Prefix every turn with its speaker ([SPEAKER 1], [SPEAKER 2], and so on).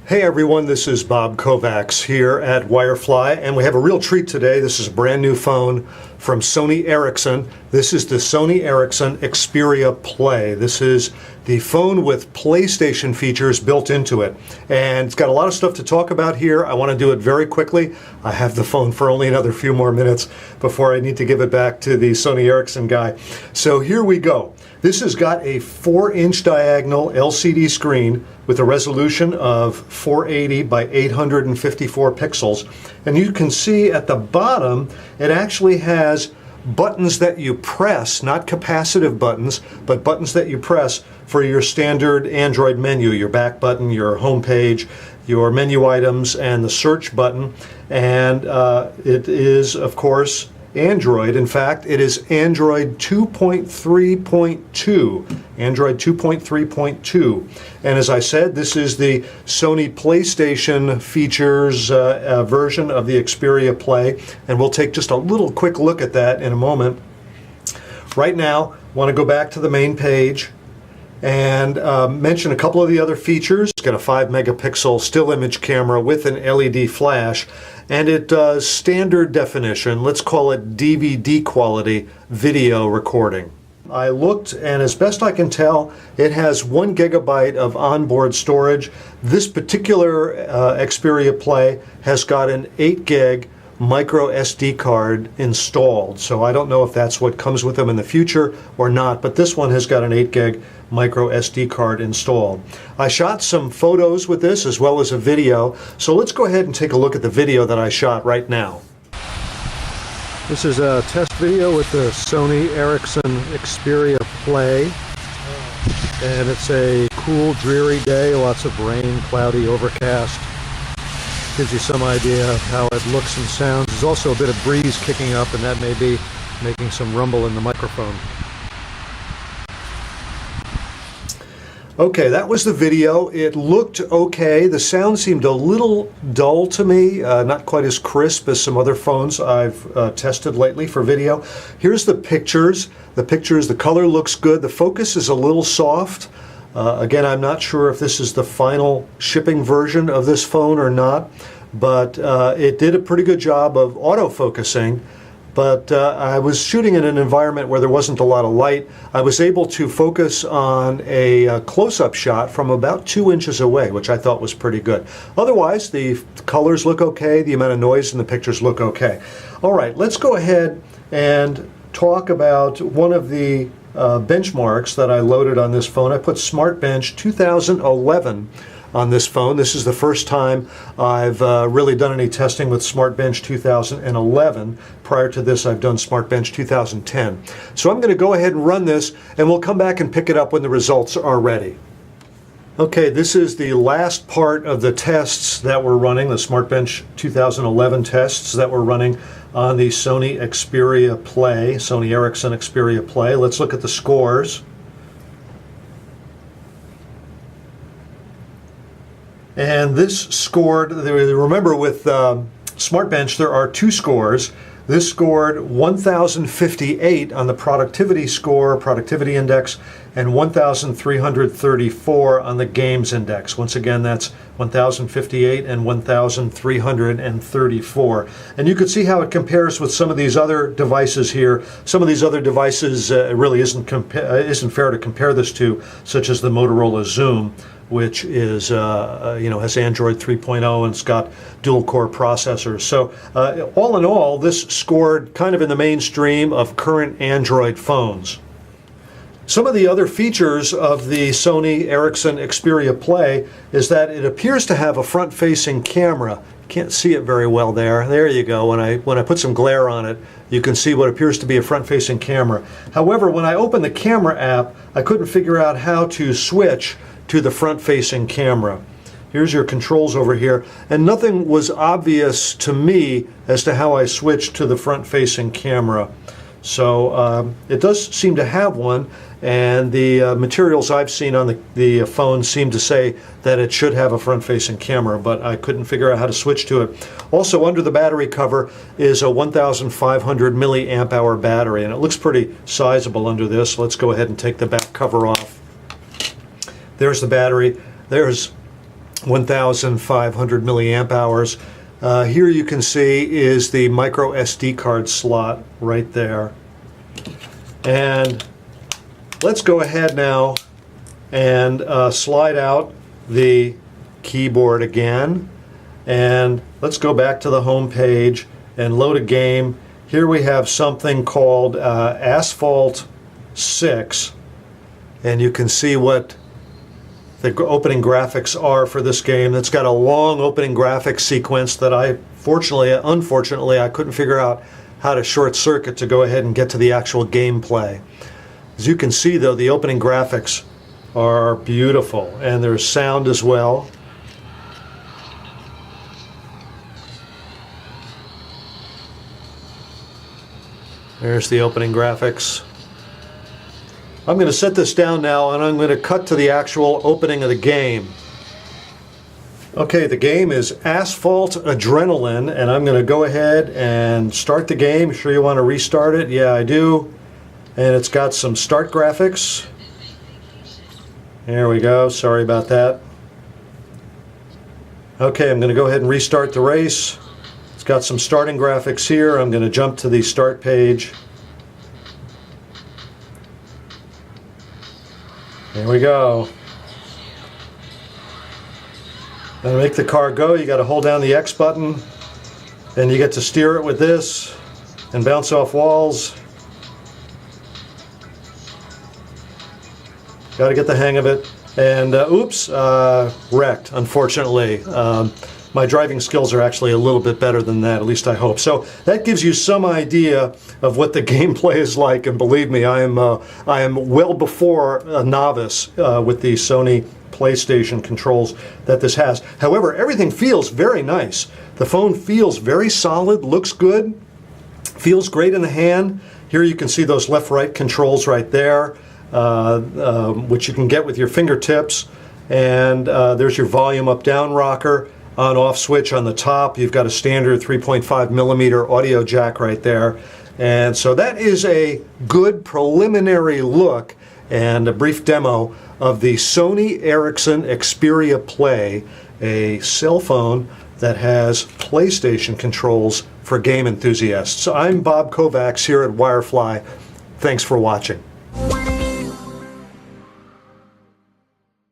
[SPEAKER 1] Hey everyone, this is Bob Kovacs here at Wirefly, and we have a real treat today. This is a brand new phone from Sony Ericsson. This is the Sony Ericsson Xperia Play. This is the phone with PlayStation features built into it. And it's got a lot of stuff to talk about here. I want to do it very quickly. I have the phone for only another few more minutes before I need to give it back to the Sony Ericsson guy. So here we go. This has got a 4-inch diagonal LCD screen with a resolution of 480 by 854 pixels. And you can see at the bottom, it actually has buttons that you press, not capacitive buttons, but buttons that you press for your standard Android menu, your back button, your home page, your menu items, and the search button. And it is, of course, Android. In fact, it is Android 2.3.2. Android 2.3.2. And as I said, this is the Sony PlayStation features version of the Xperia Play. And we'll take just a little quick look at that in a moment. Right now, I want to go back to the main page and mention a couple of the other features. It's got a 5-megapixel still image camera with an LED flash, and it does standard definition, let's call it DVD quality, video recording. I looked, and as best I can tell, it has 1 gigabyte of onboard storage. This particular Xperia Play has got an 8 gig micro SD card installed, so I don't know if that's what comes with them in the future or not, but this one has got an 8 gig micro SD card installed. I shot some photos with this as well as a video, so let's go ahead and take a look at the video that I shot right now. This is a test video with the Sony Ericsson Xperia Play, and it's a cool, dreary day, lots of rain, cloudy, overcast. Gives you some idea of how it looks and sounds. There's also a bit of breeze kicking up, and that may be making some rumble in the microphone. Okay, that was the video. It looked okay. The sound seemed a little dull to me, not quite as crisp as some other phones I've tested lately for video. Here's the pictures. The color looks good. The focus is a little soft. Again, I'm not sure if this is the final shipping version of this phone or not, but it did a pretty good job of autofocusing. But I was shooting in an environment where there wasn't a lot of light. I was able to focus on a close-up shot from about 2 inches away, which I thought was pretty good. Otherwise, the colors look okay, the amount of noise in the pictures look okay. All right, let's go ahead and talk about one of the benchmarks that I loaded on this phone. I put Smart Bench 2011 on this phone. This is the first time I've really done any testing with Smart Bench 2011. Prior to this, I've done Smart Bench 2010. So I'm going to go ahead and run this, and we'll come back and pick it up when the results are ready. Okay, this is the last part of the tests that we're running, the Smart Bench 2011 tests that we're running on the Sony Xperia Play, Sony Ericsson Xperia Play. Let's look at the scores. And this scored, remember with Smart Bench there are 2 scores. This scored 1,058 on the productivity index, and 1,334 on the games index. Once again, that's 1,058 and 1,334. And you can see how it compares with some of these other devices here. Some of these other devices it really isn't fair to compare this to, such as the Motorola Zoom, which is has Android 3.0 and it's got dual-core processors. So all in all, this scored kind of in the mainstream of current Android phones. Some of the other features of the Sony Ericsson Xperia Play is that it appears to have a front-facing camera. You can't see it very well there. There you go. When I put some glare on it, you can see what appears to be a front-facing camera. However, when I opened the camera app, I couldn't figure out how to switch to the front-facing camera. Here's your controls over here, and nothing was obvious to me as to how I switched to the front-facing camera. So it does seem to have one, and the materials I've seen on the phone seem to say that it should have a front-facing camera, but I couldn't figure out how to switch to it. Also, under the battery cover is a 1,500 milliamp hour battery, and it looks pretty sizable under this. Let's go ahead and take the back cover off. There's the battery. There's 1,500 milliamp hours. Here you can see is the micro SD card slot right there. And let's go ahead now and slide out the keyboard again. And let's go back to the home page and load a game. Here we have something called Asphalt 6. And you can see what the opening graphics are for this game. It's got a long opening graphics sequence that unfortunately, I couldn't figure out how to short circuit to go ahead and get to the actual gameplay. As you can see though, the opening graphics are beautiful, and there's sound as well. There's the opening graphics. I'm going to set this down now, and I'm going to cut to the actual opening of the game. Okay, the game is Asphalt Adrenaline, and I'm going to go ahead and start the game. Sure you want to restart it? Yeah, I do. And it's got some start graphics. There we go. Sorry about that. Okay, I'm going to go ahead and restart the race. It's got some starting graphics here. I'm going to jump to the start page. There we go. And to make the car go, you got to hold down the X button, and you get to steer it with this and bounce off walls. Got to get the hang of it. And oops, wrecked, unfortunately. My driving skills are actually a little bit better than that, at least I hope. So that gives you some idea of what the gameplay is like, and believe me, I am well before a novice with the Sony PlayStation controls that this has. However, everything feels very nice. The phone feels very solid, looks good, feels great in the hand. Here you can see those left-right controls right there, which you can get with your fingertips. And there's your volume up-down rocker. On-off switch on the top. You've got a standard 3.5 millimeter audio jack right there. And so that is a good preliminary look and a brief demo of the Sony Ericsson Xperia Play, a cell phone that has PlayStation controls for game enthusiasts. I'm Bob Kovacs here at Wirefly. Thanks for watching.